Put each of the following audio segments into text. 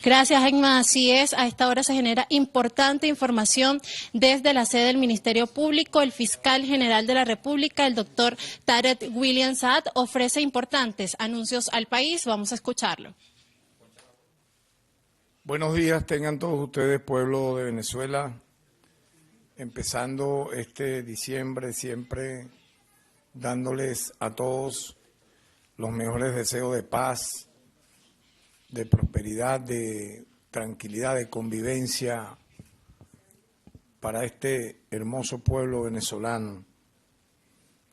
Gracias, Emma. Así es, a esta hora se genera importante información desde la sede del Ministerio Público. El fiscal general de la República, el doctor Tarek William Saad, ofrece importantes anuncios al país. Vamos a escucharlo. Buenos días, tengan todos ustedes, pueblo de Venezuela, empezando este diciembre siempre dándoles a todos los mejores deseos de paz, de prosperidad, de tranquilidad, de convivencia para este hermoso pueblo venezolano.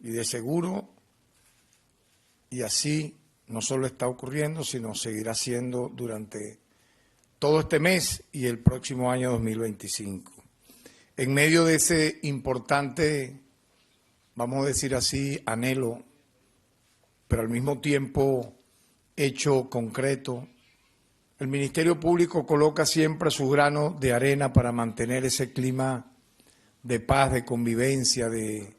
Y de seguro, y así no solo está ocurriendo, sino seguirá siendo durante todo este mes y el próximo año 2025. En medio de ese importante, vamos a decir así, anhelo, pero al mismo tiempo hecho concreto, el Ministerio Público coloca siempre su grano de arena para mantener ese clima de paz, de convivencia, de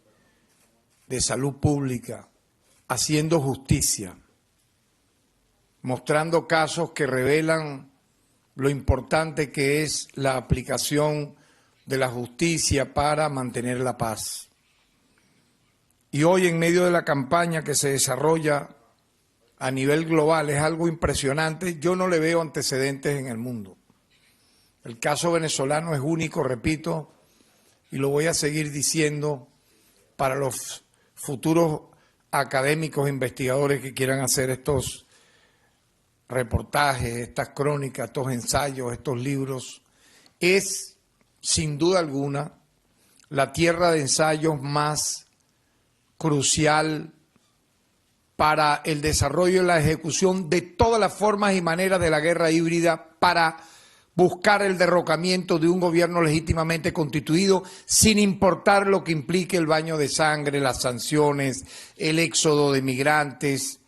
salud pública, haciendo justicia, mostrando casos que revelan lo importante que es la aplicación de la justicia para mantener la paz. Y hoy, en medio de la campaña que se desarrolla a nivel global, es algo impresionante. Yo no le veo antecedentes en el mundo. El caso venezolano es único, repito, y lo voy a seguir diciendo para los futuros académicos, investigadores que quieran hacer estos reportajes, estas crónicas, estos ensayos, estos libros. Es, sin duda alguna, la tierra de ensayos más crucial para el desarrollo y la ejecución de todas las formas y maneras de la guerra híbrida para buscar el derrocamiento de un gobierno legítimamente constituido, sin importar lo que implique el baño de sangre, las sanciones, el éxodo de migrantes,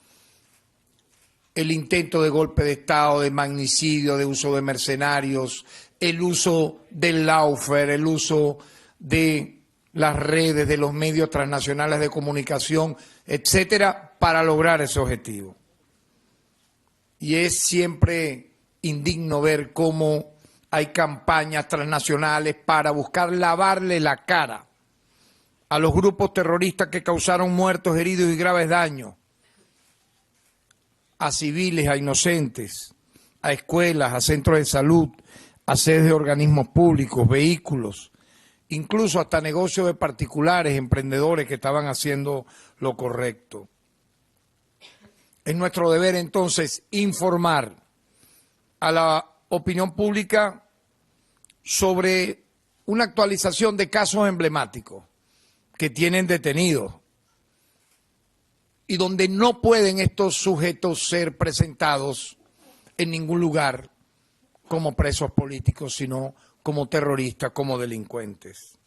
el intento de golpe de Estado, de magnicidio, de uso de mercenarios, el uso del lawfare, el uso de las redes, de los medios transnacionales de comunicación, etcétera, para lograr ese objetivo. Y es siempre indigno ver cómo hay campañas transnacionales para buscar lavarle la cara a los grupos terroristas que causaron muertos, heridos y graves daños a civiles, a inocentes, a escuelas, a centros de salud, a sedes de organismos públicos, vehículos, incluso hasta negocios de particulares, emprendedores que estaban haciendo lo correcto. Es nuestro deber entonces informar a la opinión pública sobre una actualización de casos emblemáticos que tienen detenidos y donde no pueden estos sujetos ser presentados en ningún lugar como presos políticos, sino como terroristas, como delincuentes.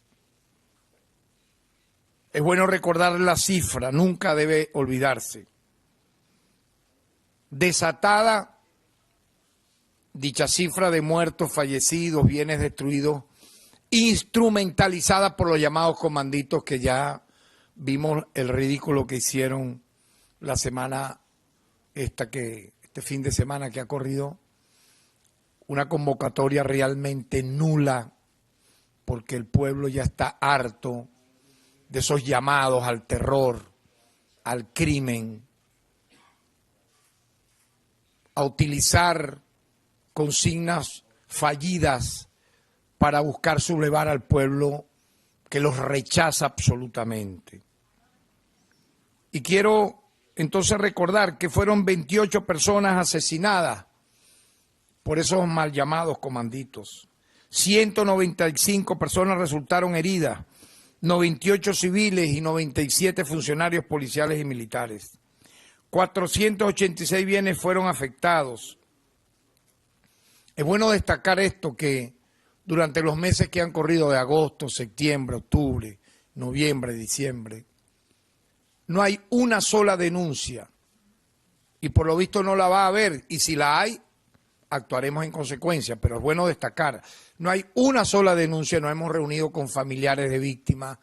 Es bueno recordar la cifra, nunca debe olvidarse. Desatada dicha cifra de muertos, fallecidos, bienes destruidos, instrumentalizada por los llamados comanditos que ya vimos el ridículo que hicieron la semana este fin de semana que ha corrido, una convocatoria realmente nula, porque el pueblo ya está harto de esos llamados al terror, al crimen, a utilizar consignas fallidas para buscar sublevar al pueblo que los rechaza absolutamente. Y quiero entonces recordar que fueron 28 personas asesinadas por esos mal llamados comanditos. 195 personas resultaron heridas, 98 civiles y 97 funcionarios policiales y militares. 486 bienes fueron afectados. Es bueno destacar esto, que durante los meses que han corrido de agosto, septiembre, octubre, noviembre, diciembre, no hay una sola denuncia y por lo visto no la va a haber, y si la hay, actuaremos en consecuencia, pero es bueno destacar, no hay una sola denuncia, nos hemos reunido con familiares de víctimas,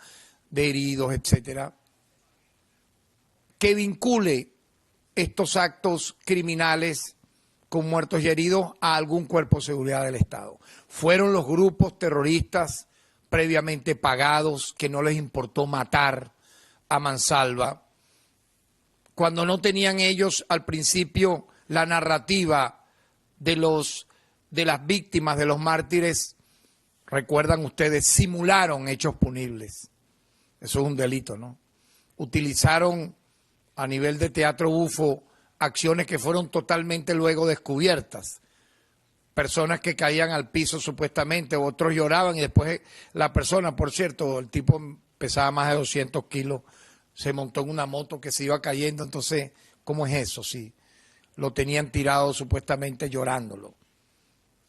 de heridos, etcétera, que vincule estos actos criminales con muertos y heridos a algún cuerpo de seguridad del Estado. Fueron los grupos terroristas previamente pagados que no les importó matar a mansalva, cuando no tenían ellos al principio la narrativa de las víctimas, de los mártires. Recuerdan ustedes, simularon hechos punibles. Eso es un delito, ¿no? Utilizaron a nivel de teatro bufo acciones que fueron totalmente luego descubiertas. Personas que caían al piso supuestamente, otros lloraban y después la persona, por cierto, el tipo pesaba más de 200 kilos, se montó en una moto que se iba cayendo. Entonces, ¿cómo es eso? Sí, lo tenían tirado supuestamente llorándolo.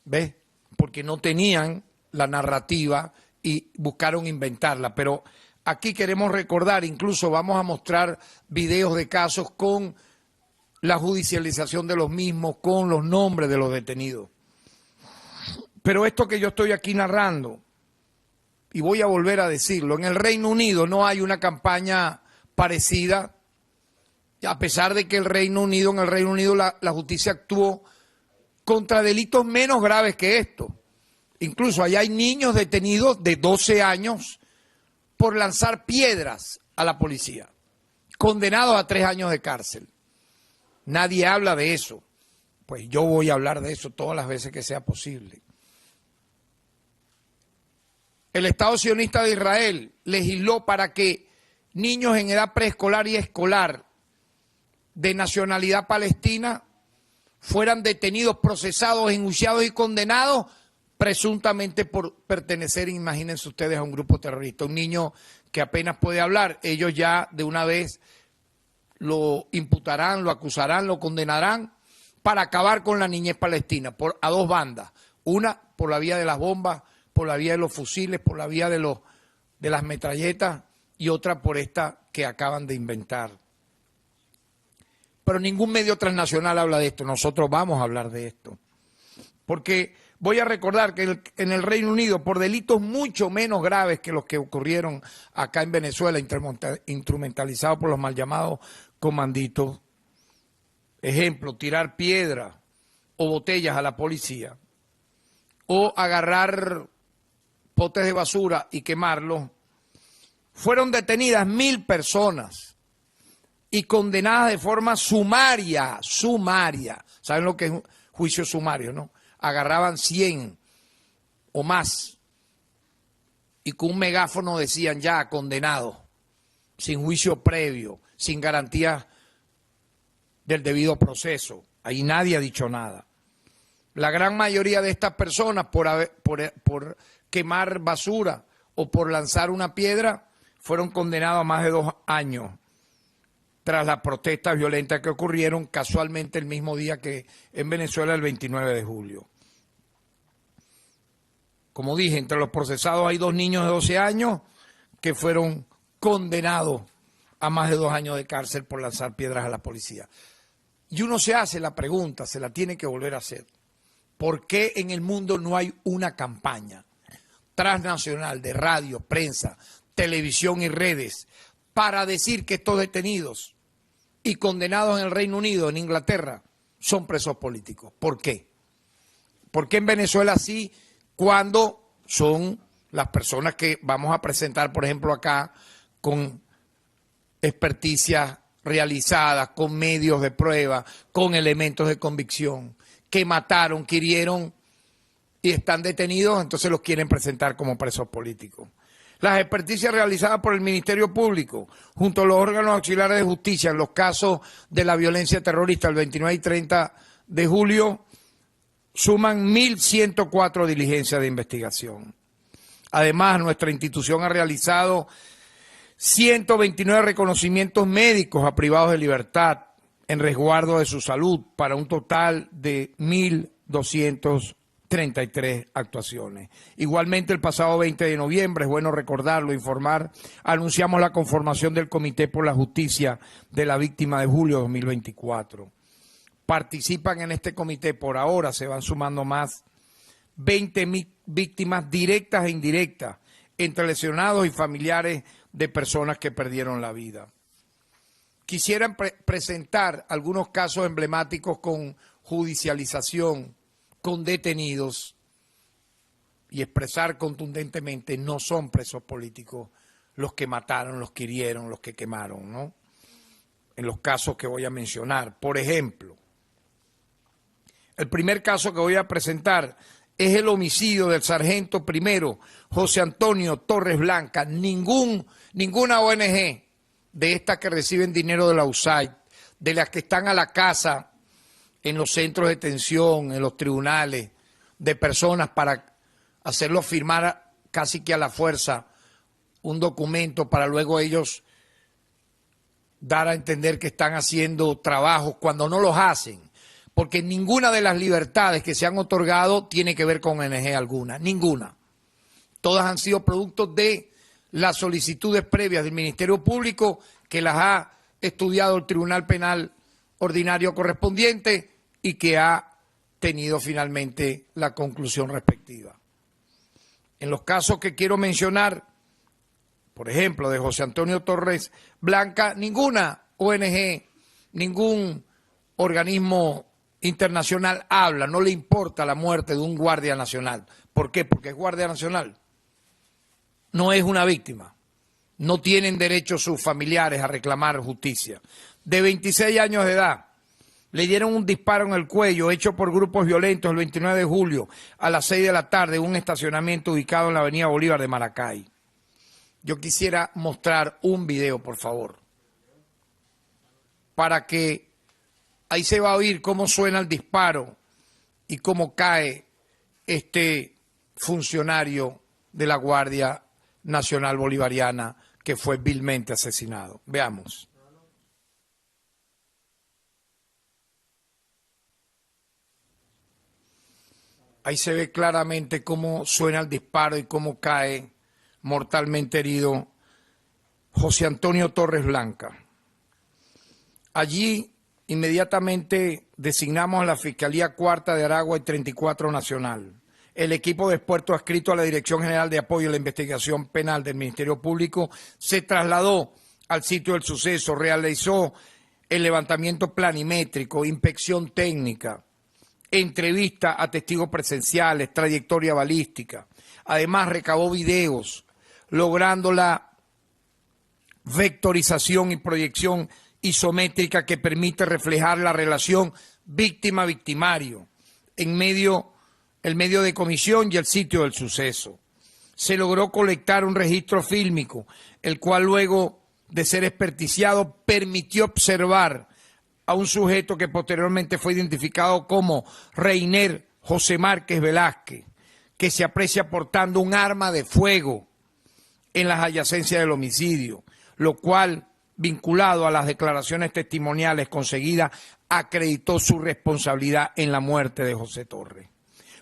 ¿Ves? Porque no tenían la narrativa y buscaron inventarla. Pero aquí queremos recordar, incluso vamos a mostrar videos de casos con la judicialización de los mismos, con los nombres de los detenidos. Pero esto que yo estoy aquí narrando, y voy a volver a decirlo, en el Reino Unido no hay una campaña parecida, a pesar de que en el Reino Unido la justicia actuó contra delitos menos graves que esto. Incluso allá hay niños detenidos de 12 años por lanzar piedras a la policía, condenados a 3 años de cárcel. Nadie habla de eso. Pues yo voy a hablar de eso todas las veces que sea posible. El Estado sionista de Israel legisló para que niños en edad preescolar y escolar de nacionalidad palestina fueran detenidos, procesados, enjuiciados y condenados presuntamente por pertenecer, imagínense ustedes, a un grupo terrorista. Un niño que apenas puede hablar, ellos ya de una vez lo imputarán, lo acusarán, lo condenarán para acabar con la niñez palestina a 2 bandas. Una por la vía de las bombas, por la vía de los fusiles, por la vía de las metralletas, y otra por esta que acaban de inventar. Pero ningún medio transnacional habla de esto. Nosotros vamos a hablar de esto. Porque voy a recordar que en el Reino Unido, por delitos mucho menos graves que los que ocurrieron acá en Venezuela, instrumentalizados por los mal llamados comanditos, ejemplo, tirar piedra o botellas a la policía, o agarrar potes de basura y quemarlos, fueron detenidas 1000 personas y condenadas de forma sumaria. ¿Saben lo que es un juicio sumario, no? Agarraban 100 o más y con un megáfono decían ya condenados, sin juicio previo, sin garantías del debido proceso. Ahí nadie ha dicho nada. La gran mayoría de estas personas por quemar basura o por lanzar una piedra fueron condenados a más de 2 años tras las protestas violentas que ocurrieron casualmente el mismo día que en Venezuela, el 29 de julio. Como dije, entre los procesados hay 2 niños de 12 años que fueron condenados a más de 2 años de cárcel por lanzar piedras a la policía. Y uno se hace la pregunta, se la tiene que volver a hacer. ¿Por qué en el mundo no hay una campaña transnacional de radio, prensa, televisión y redes para decir que estos detenidos y condenados en el Reino Unido, en Inglaterra, son presos políticos? ¿Por qué? ¿Por qué en Venezuela sí, cuando son las personas que vamos a presentar, por ejemplo, acá, con experticias realizadas, con medios de prueba, con elementos de convicción, que mataron, que hirieron y están detenidos, entonces los quieren presentar como presos políticos? Las experticias realizadas por el Ministerio Público junto a los órganos auxiliares de justicia en los casos de la violencia terrorista el 29 y 30 de julio suman 1.104 diligencias de investigación. Además, nuestra institución ha realizado 129 reconocimientos médicos a privados de libertad en resguardo de su salud para un total de 1.233 actuaciones. Igualmente, el pasado 20 de noviembre, es bueno recordarlo, informar, anunciamos la conformación del Comité por la Justicia de la Víctima de julio de 2024. Participan en este comité, por ahora se van sumando más, 20 víctimas directas e indirectas, entre lesionados y familiares de personas que perdieron la vida. Quisieran presentar algunos casos emblemáticos con judicialización con detenidos y expresar contundentemente: no son presos políticos los que mataron, los que hirieron, los que quemaron, ¿no? En los casos que voy a mencionar. Por ejemplo, el primer caso que voy a presentar es el homicidio del sargento primero José Antonio Torres Blanca. Ninguna ONG de estas que reciben dinero de la USAID, de las que están a la casa en los centros de detención, en los tribunales, de personas para hacerlos firmar casi que a la fuerza un documento para luego ellos dar a entender que están haciendo trabajos cuando no los hacen, porque ninguna de las libertades que se han otorgado tiene que ver con ONG alguna, ninguna. Todas han sido productos de las solicitudes previas del Ministerio Público, que las ha estudiado el Tribunal Penal Ordinario correspondiente y que ha tenido finalmente la conclusión respectiva. En los casos que quiero mencionar, por ejemplo, de José Antonio Torres Blanca, ninguna ONG, ningún organismo internacional habla, no le importa la muerte de un guardia nacional. ¿Por qué? Porque es guardia nacional. No es una víctima. No tienen derecho sus familiares a reclamar justicia. De 26 años de edad, le dieron un disparo en el cuello hecho por grupos violentos el 29 de julio a las 6 de la tarde en un estacionamiento ubicado en la avenida Bolívar de Maracay. Yo quisiera mostrar un video, por favor, para que ahí se va a oír cómo suena el disparo y cómo cae este funcionario de la Guardia Nacional Bolivariana que fue vilmente asesinado. Veamos. Ahí se ve claramente cómo suena el disparo y cómo cae mortalmente herido José Antonio Torres Blanca. Allí inmediatamente designamos a la Fiscalía Cuarta de Aragua y 34 Nacional. El equipo de expertos adscrito a la Dirección General de Apoyo a la Investigación Penal del Ministerio Público se trasladó al sitio del suceso, realizó el levantamiento planimétrico, inspección técnica, entrevista a testigos presenciales, trayectoria balística. Además recabó videos, logrando la vectorización y proyección isométrica que permite reflejar la relación víctima-victimario en el medio de comisión y el sitio del suceso. Se logró colectar un registro fílmico, el cual luego de ser experticiado permitió observar a un sujeto que posteriormente fue identificado como Reiner José Márquez Velázquez, que se aprecia portando un arma de fuego en las adyacencias del homicidio, lo cual, vinculado a las declaraciones testimoniales conseguidas, acreditó su responsabilidad en la muerte de José Torres.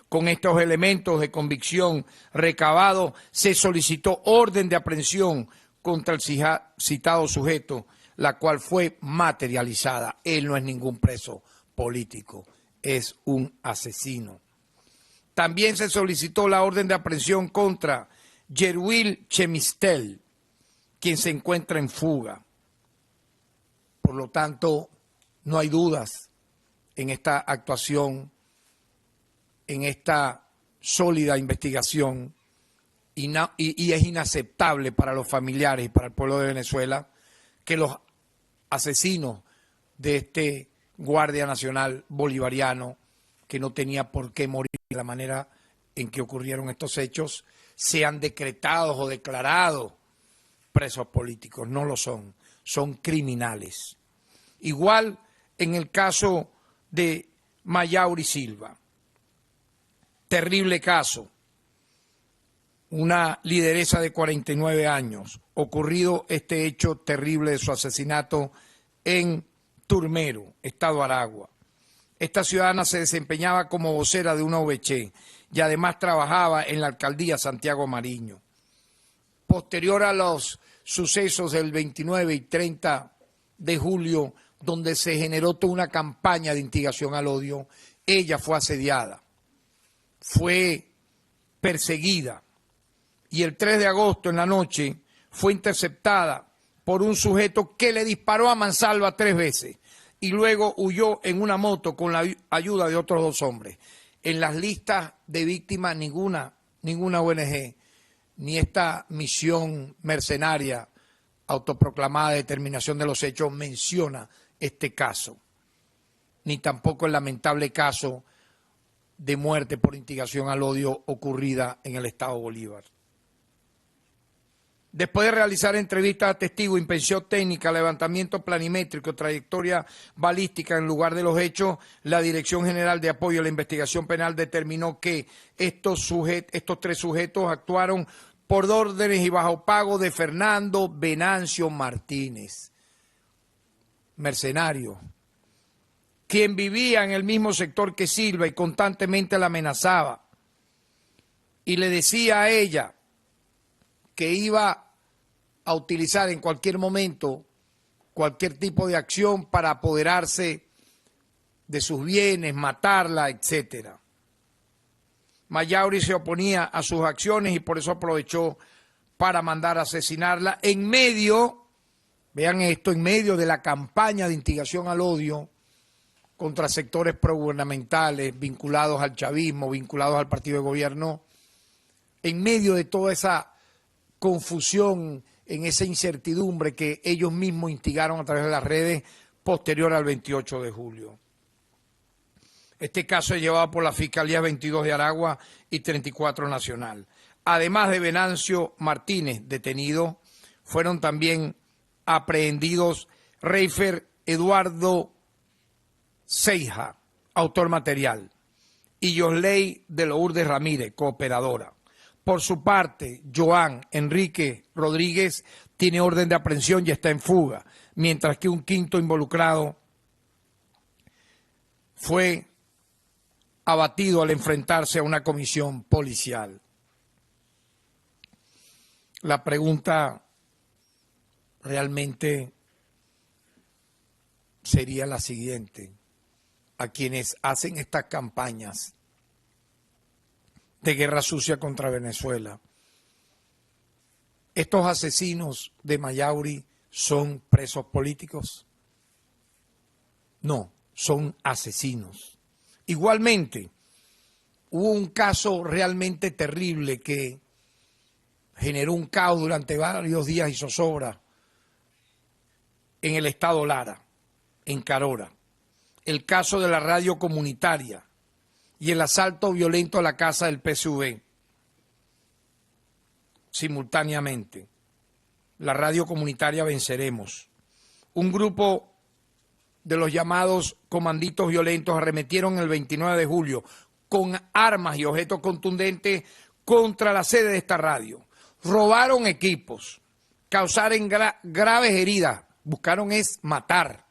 Con estos elementos de convicción recabados, se solicitó orden de aprehensión contra el citado sujeto, la cual fue materializada. Él no es ningún preso político, es un asesino. También se solicitó la orden de aprehensión contra Yerwil Chemistel, quien se encuentra en fuga. Por lo tanto, no hay dudas en esta actuación, en esta sólida investigación, y es inaceptable para los familiares y para el pueblo de Venezuela que los asesinos de este Guardia Nacional Bolivariano, que no tenía por qué morir de la manera en que ocurrieron estos hechos, sean decretados o declarados presos políticos. No lo son, son criminales. Igual en el caso de Mayauri Silva. Terrible caso. Una lideresa de 49 años, ocurrido este hecho terrible de su asesinato en Turmero, Estado Aragua. Esta ciudadana se desempeñaba como vocera de una OVC y además trabajaba en la alcaldía Santiago Mariño. Posterior a los sucesos del 29 y 30 de julio, donde se generó toda una campaña de instigación al odio, ella fue asediada, fue perseguida, y el 3 de agosto en la noche fue interceptada por un sujeto que le disparó a mansalva 3 veces y luego huyó en una moto con la ayuda de otros 2 hombres. En las listas de víctimas ninguna ONG, ni esta misión mercenaria autoproclamada de determinación de los hechos menciona este caso, ni tampoco el lamentable caso de muerte por instigación al odio ocurrida en el estado Bolívar. Después de realizar entrevistas a testigos, inspección técnica, levantamiento planimétrico, trayectoria balística en lugar de los hechos, la Dirección General de Apoyo a la Investigación Penal determinó que estos 3 sujetos actuaron por órdenes y bajo pago de Fernando Venancio Martínez, mercenario, quien vivía en el mismo sector que Silva y constantemente la amenazaba y le decía a ella que iba a utilizar en cualquier momento cualquier tipo de acción para apoderarse de sus bienes, matarla, etcétera. Mayauri se oponía a sus acciones y por eso aprovechó para mandar a asesinarla en medio, vean esto, en medio de la campaña de instigación al odio contra sectores progubernamentales vinculados al chavismo, vinculados al partido de gobierno, en medio de toda esa confusión, en esa incertidumbre que ellos mismos instigaron a través de las redes posterior al 28 de julio. Este caso es llevado por la Fiscalía 22 de Aragua y 34 Nacional. Además de Venancio Martínez, detenido, fueron también aprehendidos Reifer Eduardo Ceija, autor material, y Yosley de Lourdes Ramírez, cooperadora. Por su parte, Joan Enrique Rodríguez tiene orden de aprehensión y está en fuga, mientras que un quinto involucrado fue abatido al enfrentarse a una comisión policial. La pregunta realmente sería la siguiente: a quienes hacen estas campañas de guerra sucia contra Venezuela, ¿estos asesinos de Mayauri son presos políticos? No, son asesinos. Igualmente, hubo un caso realmente terrible que generó un caos durante varios días y zozobra en el estado Lara, en Carora. El caso de la radio comunitaria y el asalto violento a la casa del PSV, simultáneamente. La radio comunitaria Venceremos. Un grupo de los llamados comanditos violentos arremetieron el 29 de julio con armas y objetos contundentes contra la sede de esta radio. Robaron equipos, causaron graves heridas, buscaron matar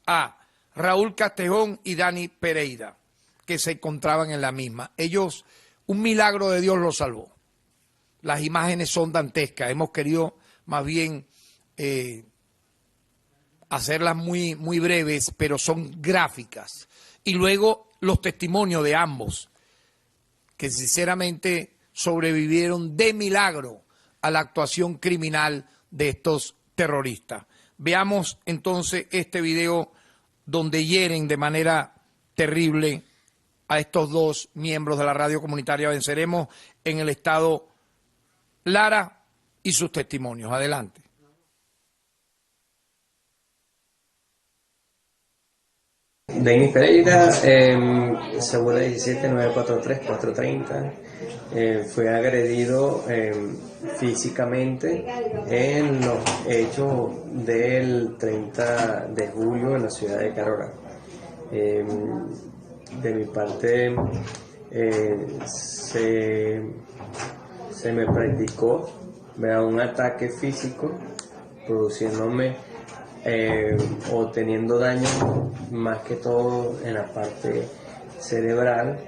a Raúl Castejón y Dani Pereira, que se encontraban en la misma. Ellos, un milagro de Dios los salvó. Las imágenes son dantescas, hemos querido más bien hacerlas muy breves, pero son gráficas. Y luego los testimonios de ambos, que sinceramente sobrevivieron de milagro a la actuación criminal de estos terroristas. Veamos entonces este video donde hieren de manera terrible a estos 2 miembros de la radio comunitaria Venceremos en el estado Lara y sus testimonios. Adelante. Denis Pereira, Segura 17 943 430, fue agredido físicamente en los hechos del 30 de julio en la ciudad de Carora. De mi parte, se me practicó un ataque físico, produciéndome o teniendo daño más que todo en la parte cerebral,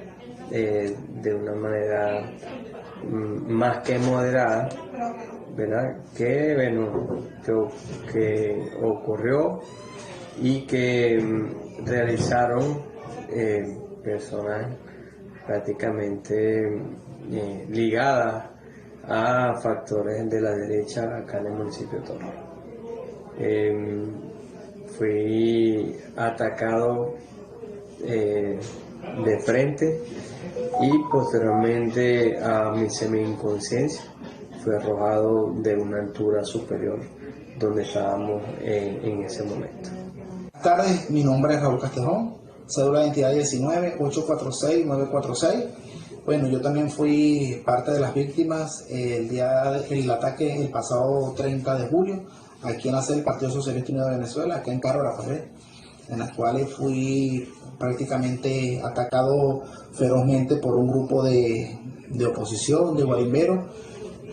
de una manera más que moderada, ¿verdad? Que ocurrió y que realizaron personas prácticamente ligadas a factores de la derecha acá en el municipio de Torre. fui atacado de frente y posteriormente a mi semi-inconsciencia fui arrojado de una altura superior donde estábamos en ese momento. Buenas tardes, mi nombre es Raúl Castejón, cédula de identidad 19-846-946. Bueno, yo también fui parte de las víctimas el ataque el pasado 30 de julio, aquí en la sede del Partido Socialista Unido de Venezuela, aquí en Carora, en las cuales fui prácticamente atacado ferozmente por un grupo de oposición, de guarimberos,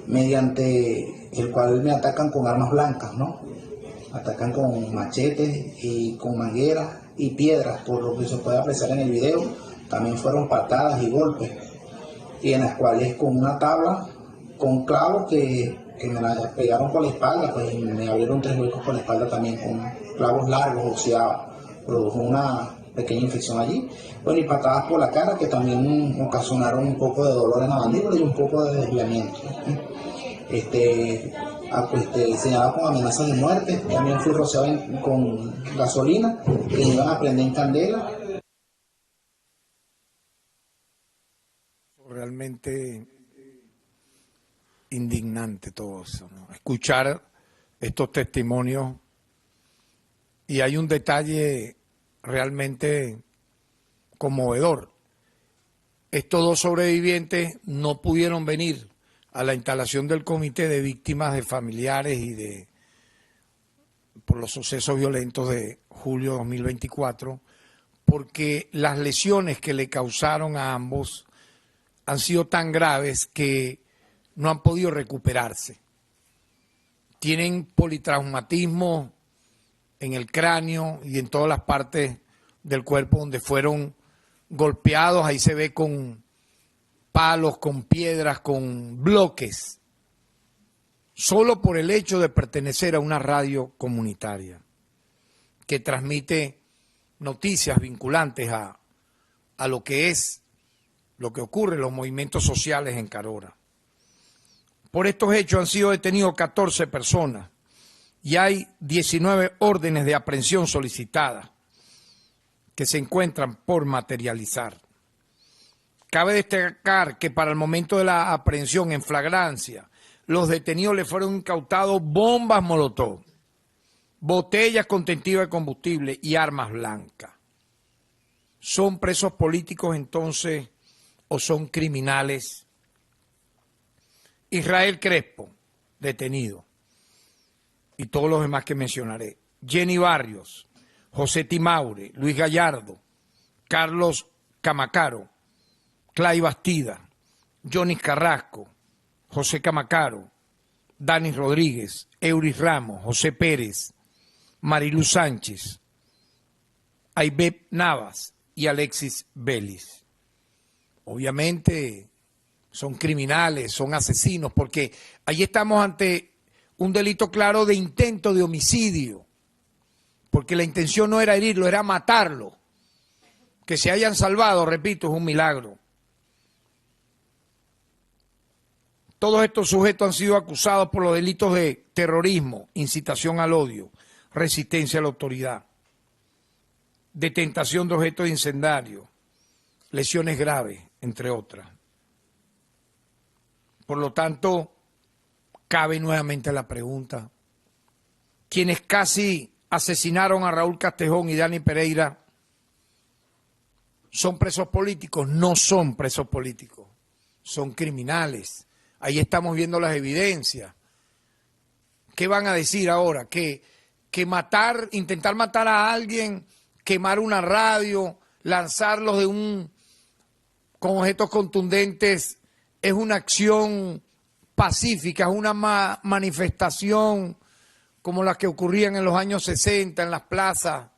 mediante el cual me atacan con armas blancas, ¿no? Atacan con machetes y con mangueras y piedras, por lo que se puede apreciar en el video. También fueron patadas y golpes, y en las cuales con una tabla, con clavos que me la pegaron por la espalda, pues me abrieron 3 huecos por la espalda también, con clavos largos, oxidados. Produjo una pequeña infección allí. Bueno, y patadas por la cara que también ocasionaron un poco de dolor en la mandíbula y un poco de desviamiento. Señalado con amenazas de muerte. También fui rociado con gasolina que me iban a prender en candela. Realmente indignante todo eso, ¿no? Escuchar estos testimonios, y hay un detalle realmente conmovedor. Estos 2 sobrevivientes no pudieron venir a la instalación del comité de víctimas de familiares y por los sucesos violentos de julio de 2024, porque las lesiones que le causaron a ambos han sido tan graves que no han podido recuperarse. Tienen politraumatismo en el cráneo y en todas las partes del cuerpo donde fueron golpeados. Ahí se ve con palos, con piedras, con bloques, solo por el hecho de pertenecer a una radio comunitaria que transmite noticias vinculantes a lo que ocurre en los movimientos sociales en Carora. Por estos hechos han sido detenidos 14 personas y hay 19 órdenes de aprehensión solicitadas que se encuentran por materializar. Cabe destacar que para el momento de la aprehensión en flagrancia, los detenidos le fueron incautados bombas molotov, botellas contentivas de combustible y armas blancas. ¿Son presos políticos entonces o son criminales? Israel Crespo, detenido, y todos los demás que mencionaré. Jenny Barrios, José Timaure, Luis Gallardo, Carlos Camacaro, Clay Bastida, Johnny Carrasco, José Camacaro, Dani Rodríguez, Euris Ramos, José Pérez, Mariluz Sánchez, Aibeb Navas y Alexis Vélez. Obviamente son criminales, son asesinos, porque allí estamos ante un delito claro de intento de homicidio, porque la intención no era herirlo, era matarlo. Que se hayan salvado, repito, es un milagro. Todos estos sujetos han sido acusados por los delitos de terrorismo, incitación al odio, resistencia a la autoridad, detentación de objetos incendiarios, lesiones graves, entre otras. Por lo tanto, cabe nuevamente la pregunta: quienes casi asesinaron a Raúl Castejón y Dani Pereira, ¿son presos políticos? No son presos políticos, son criminales. Ahí estamos viendo las evidencias. ¿Qué van a decir ahora? Que intentar matar a alguien, quemar una radio, lanzarlos con objetos contundentes, es una acción pacífica, es una manifestación como las que ocurrían en los años 60 en las plazas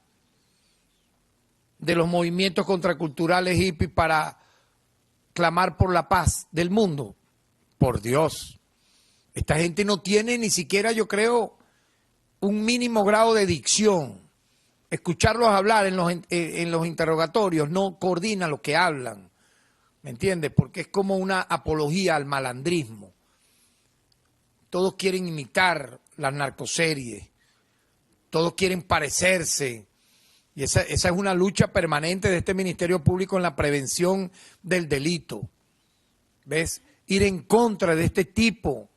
de los movimientos contraculturales hippies para clamar por la paz del mundo. Por Dios, esta gente no tiene ni siquiera, yo creo, un mínimo grado de dicción. Escucharlos hablar en los interrogatorios no coordina lo que hablan, ¿me entiendes? Porque es como una apología al malandrismo. Todos quieren imitar las narcoseries, todos quieren parecerse. Y esa es una lucha permanente de este Ministerio Público en la prevención del delito. ¿Ves? Ir en contra de este tipo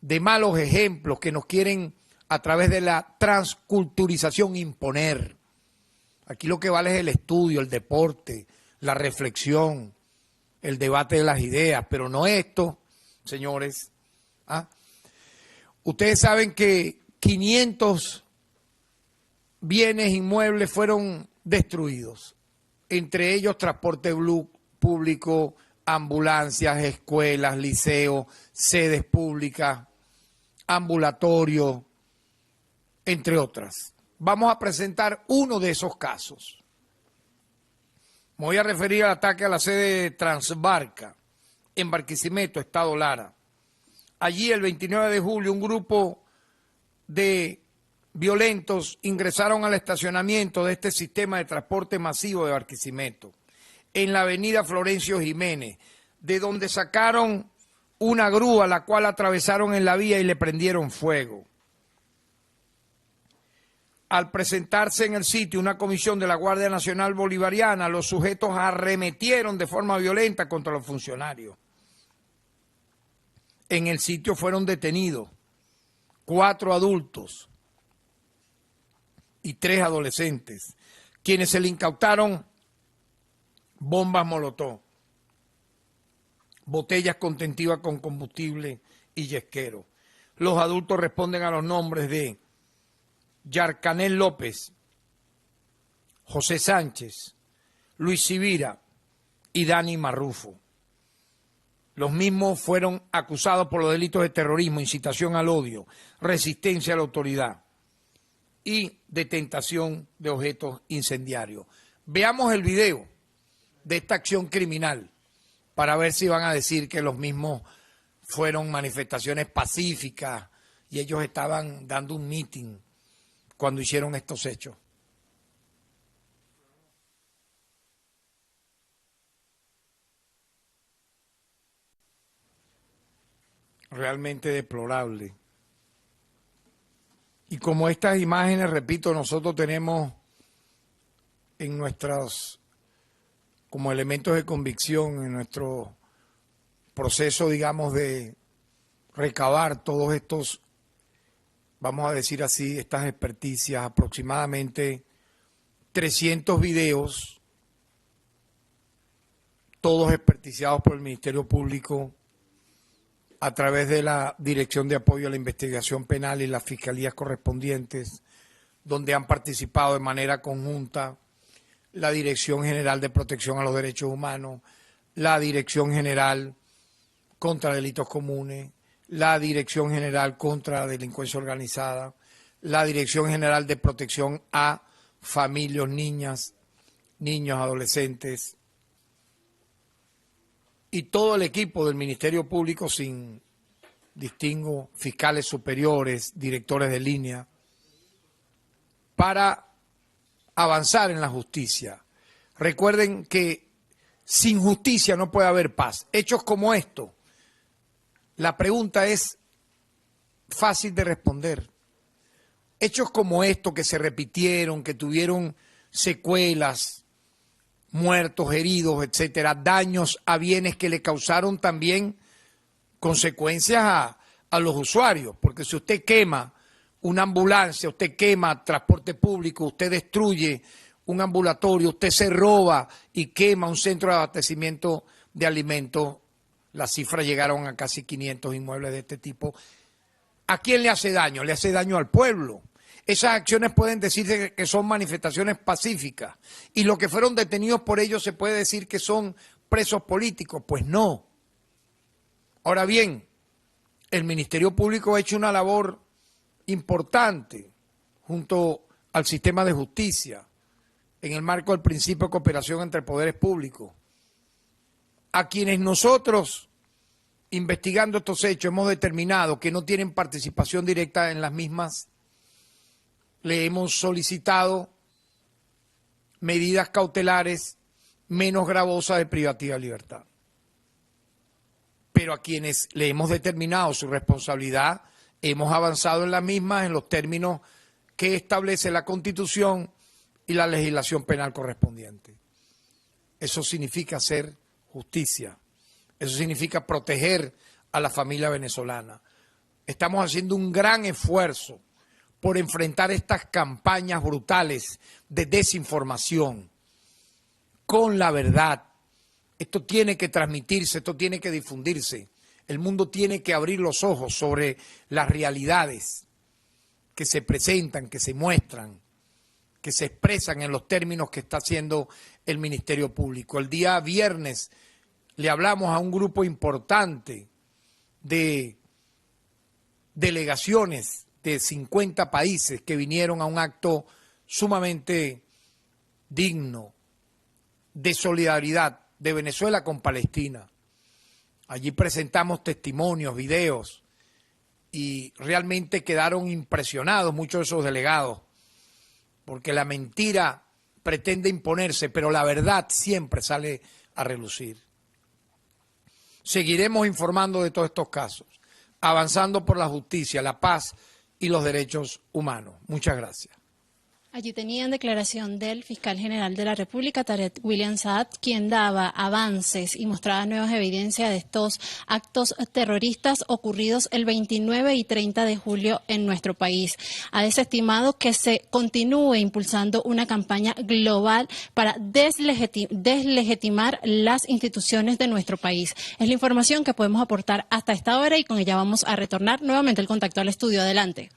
de malos ejemplos que nos quieren a través de la transculturización imponer. Aquí lo que vale es el estudio, el deporte, la reflexión, el debate de las ideas, pero no esto, señores. ¿Ah? Ustedes saben que 500 bienes inmuebles fueron destruidos, entre ellos transporte público, ambulancias, escuelas, liceos, sedes públicas, ambulatorios, entre otras. Vamos a presentar uno de esos casos. Me voy a referir al ataque a la sede de Transbarca, en Barquisimeto, Estado Lara. Allí, el 29 de julio, un grupo de violentos ingresaron al estacionamiento de este sistema de transporte masivo de Barquisimeto, en la avenida Florencio Jiménez, de donde sacaron una grúa, la cual atravesaron en la vía y le prendieron fuego. Al presentarse en el sitio una comisión de la Guardia Nacional Bolivariana, los sujetos arremetieron de forma violenta contra los funcionarios. En el sitio fueron detenidos 4 adultos y 3 adolescentes, quienes se le incautaron bombas molotov, botellas contentivas con combustible y yesquero. Los adultos responden a los nombres de Yarcanel López, José Sánchez, Luis Sibira y Dani Marrufo. Los mismos fueron acusados por los delitos de terrorismo, incitación al odio, resistencia a la autoridad y detentación de objetos incendiarios. Veamos el video de esta acción criminal para ver si van a decir que los mismos fueron manifestaciones pacíficas y ellos estaban dando un meeting cuando hicieron estos hechos. Realmente deplorable. Y como estas imágenes, repito, nosotros tenemos en nuestras, como elementos de convicción, en nuestro proceso, digamos, de recabar todos estos, vamos a decir así, estas experticias, aproximadamente 300 videos, todos experticiados por el Ministerio Público a través de la Dirección de Apoyo a la Investigación Penal y las fiscalías correspondientes, donde han participado de manera conjunta la Dirección General de Protección a los Derechos Humanos, la Dirección General contra Delitos Comunes, la Dirección General contra la Delincuencia Organizada, la Dirección General de Protección a Familias, Niñas, Niños, Adolescentes, y todo el equipo del Ministerio Público, sin distingo, fiscales superiores, directores de línea, para avanzar en la justicia. Recuerden que sin justicia no puede haber paz. Hechos como estos, la pregunta es fácil de responder. Hechos como estos que se repitieron, que tuvieron secuelas, muertos, heridos, etcétera, daños a bienes que le causaron también consecuencias a los usuarios, porque si usted quema una ambulancia, usted quema transporte público, usted destruye un ambulatorio, usted se roba y quema un centro de abastecimiento de alimentos, las cifras llegaron a casi 500 inmuebles de este tipo. ¿A quién le hace daño? Le hace daño al pueblo. Esas acciones pueden decirse que son manifestaciones pacíficas y los que fueron detenidos por ellos se puede decir que son presos políticos. Pues no. Ahora bien, el Ministerio Público ha hecho una labor importante junto al sistema de justicia en el marco del principio de cooperación entre poderes públicos. A quienes nosotros, investigando estos hechos, hemos determinado que no tienen participación directa en las mismas, le hemos solicitado medidas cautelares menos gravosas de privativa de libertad. Pero a quienes le hemos determinado su responsabilidad, hemos avanzado en las mismas en los términos que establece la Constitución y la legislación penal correspondiente. Eso significa hacer justicia, eso significa proteger a la familia venezolana. Estamos haciendo un gran esfuerzo por enfrentar estas campañas brutales de desinformación con la verdad. Esto tiene que transmitirse, esto tiene que difundirse. El mundo tiene que abrir los ojos sobre las realidades que se presentan, que se muestran, que se expresan en los términos que está haciendo el Ministerio Público. El día viernes le hablamos a un grupo importante de delegaciones de 50 países que vinieron a un acto sumamente digno de solidaridad de Venezuela con Palestina. Allí presentamos testimonios, videos, y realmente quedaron impresionados muchos de esos delegados, porque la mentira pretende imponerse, pero la verdad siempre sale a relucir. Seguiremos informando de todos estos casos, avanzando por la justicia, la paz y los derechos humanos. Muchas gracias. Allí tenían declaración del fiscal general de la República, Tarek William Saad, quien daba avances y mostraba nuevas evidencias de estos actos terroristas ocurridos el 29 y 30 de julio en nuestro país. Ha desestimado que se continúe impulsando una campaña global para deslegitimar las instituciones de nuestro país. Es la información que podemos aportar hasta esta hora y con ella vamos a retornar nuevamente el contacto al estudio. Adelante.